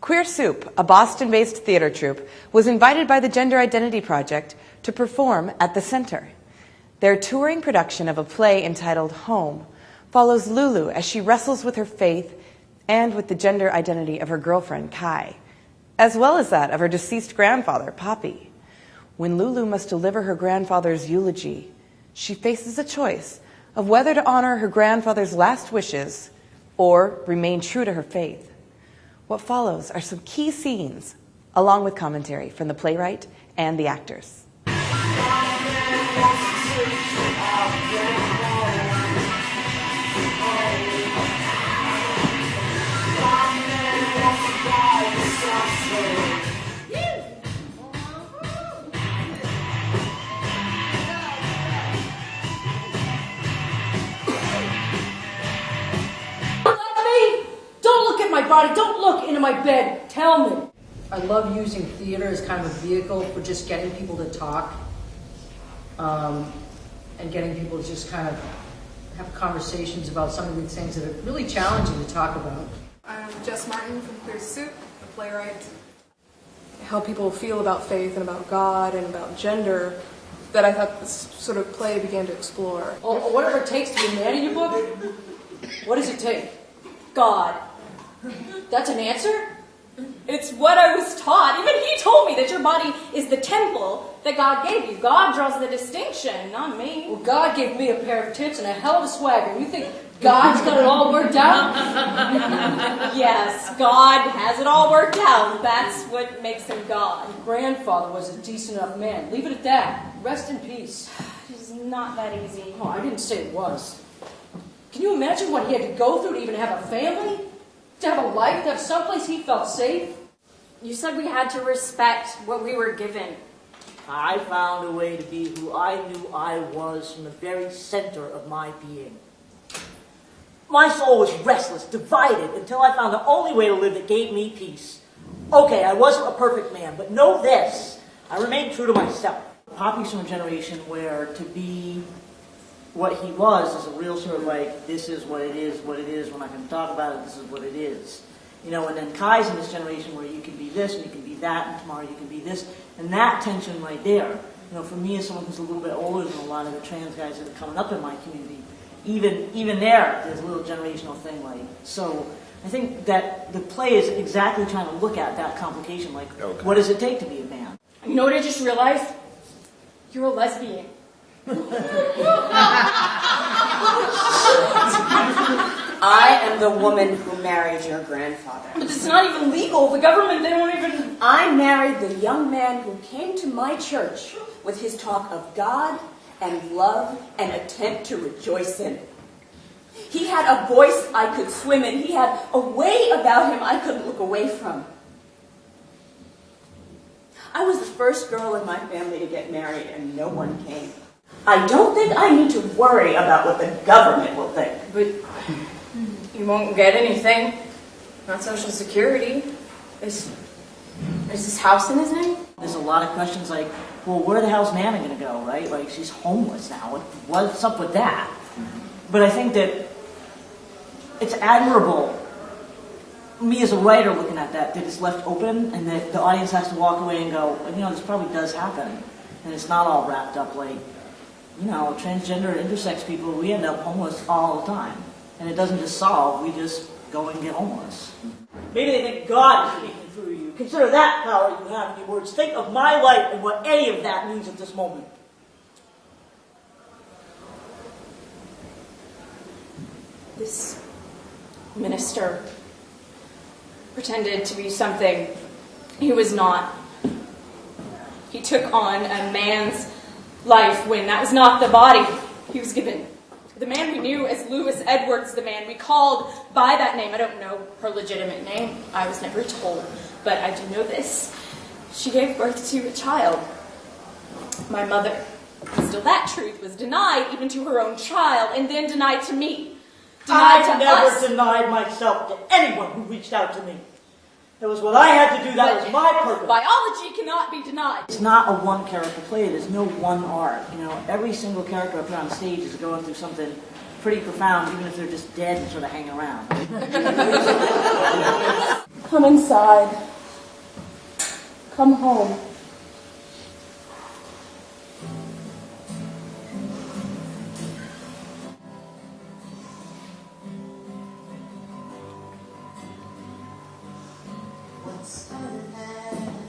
Queer Soup, a Boston-based theater troupe, was invited by the Gender Identity Project to perform at the Center. Their touring production of a play entitled Home follows Lulu as she wrestles with her faith and with the gender identity of her girlfriend, Kai, as well as that of her deceased grandfather, Poppy. When Lulu must deliver her grandfather's eulogy, she faces a choice of whether to honor her grandfather's last wishes or remain true to her faith. What follows are some key scenes, along with commentary from the playwright and the actors. My body, don't look into my bed, tell me. I love using theater as kind of a vehicle for just getting people to talk and getting people to just kind of have conversations about some of the things that are really challenging to talk about. I'm Jess Martin from Queer Soup, a playwright. How people feel about faith and about God and about gender that I thought this sort of play began to explore. Oh, whatever it takes to be a man in your book? What does it take? God. That's an answer? It's what I was taught. Even he told me that your body is the temple that God gave you. God draws the distinction, not me. Well, God gave me a pair of tits and a hell of a swagger. You think God's got it all worked out? Yes, God has it all worked out. That's what makes him God. Your grandfather was a decent enough man. Leave it at that. Rest in peace. It's not that easy. Oh, I didn't say it was. Can you imagine what he had to go through to even have a family? To have a life, to have someplace he felt safe? You said we had to respect what we were given. I found a way to be who I knew I was from the very center of my being. My soul was restless, divided, until I found the only way to live that gave me peace. Okay, I wasn't a perfect man, but know this, I remained true to myself. Poppy's from a generation where to be what he was is a real sort of like, this is what it is, we're not going to talk about it, this is what it is. You know, and then Kai's in this generation where you can be this, and you can be that, and tomorrow you can be this, and that tension right there. You know, for me as someone who's a little bit older than a lot of the trans guys that are coming up in my community, even there's a little generational thing, like, so I think that the play is exactly trying to look at that complication, like, what does it take to be a man? You know what I just realized? You're a lesbian. I am the woman who married your grandfather. But it's not even legal. The government, they won't even... I married the young man who came to my church with his talk of God and love and attempt to rejoice in. He had a voice I could swim in. He had a way about him I couldn't look away from. I was the first girl in my family to get married, and no one came. I don't think I need to worry about what the government will think. But you won't get anything. Not Social Security. Is this house in his name? There's a lot of questions like, well, where the hell's Nana going to go, right? Like, she's homeless now. What's up with that? But I think that it's admirable, me as a writer looking at that it's left open and that the audience has to walk away and go, you know, this probably does happen. And it's not all wrapped up like, you know, transgender and intersex people, we end up homeless all the time. And it doesn't just solve, we just go and get homeless. Maybe they think God is speaking through you. Consider that power you have in your words. Think of my life and what any of that means at this moment. This minister pretended to be something he was not. He took on a man's life when that was not the body he was given. The man we knew as Lewis Edwards, the man we called by that name. I don't know her legitimate name. I was never told. But I do know this. She gave birth to a child. My mother. Still, that truth was denied even to her own child, and then denied to me. Denied to us. I never denied myself to anyone who reached out to me. It was what I had to do. That was my purpose. Biology cannot be denied. It's not a one-character play. There's no one arc. You know, every single character I put on stage is going through something pretty profound, even if they're just dead and sort of hanging around. Come inside. Come home. What started as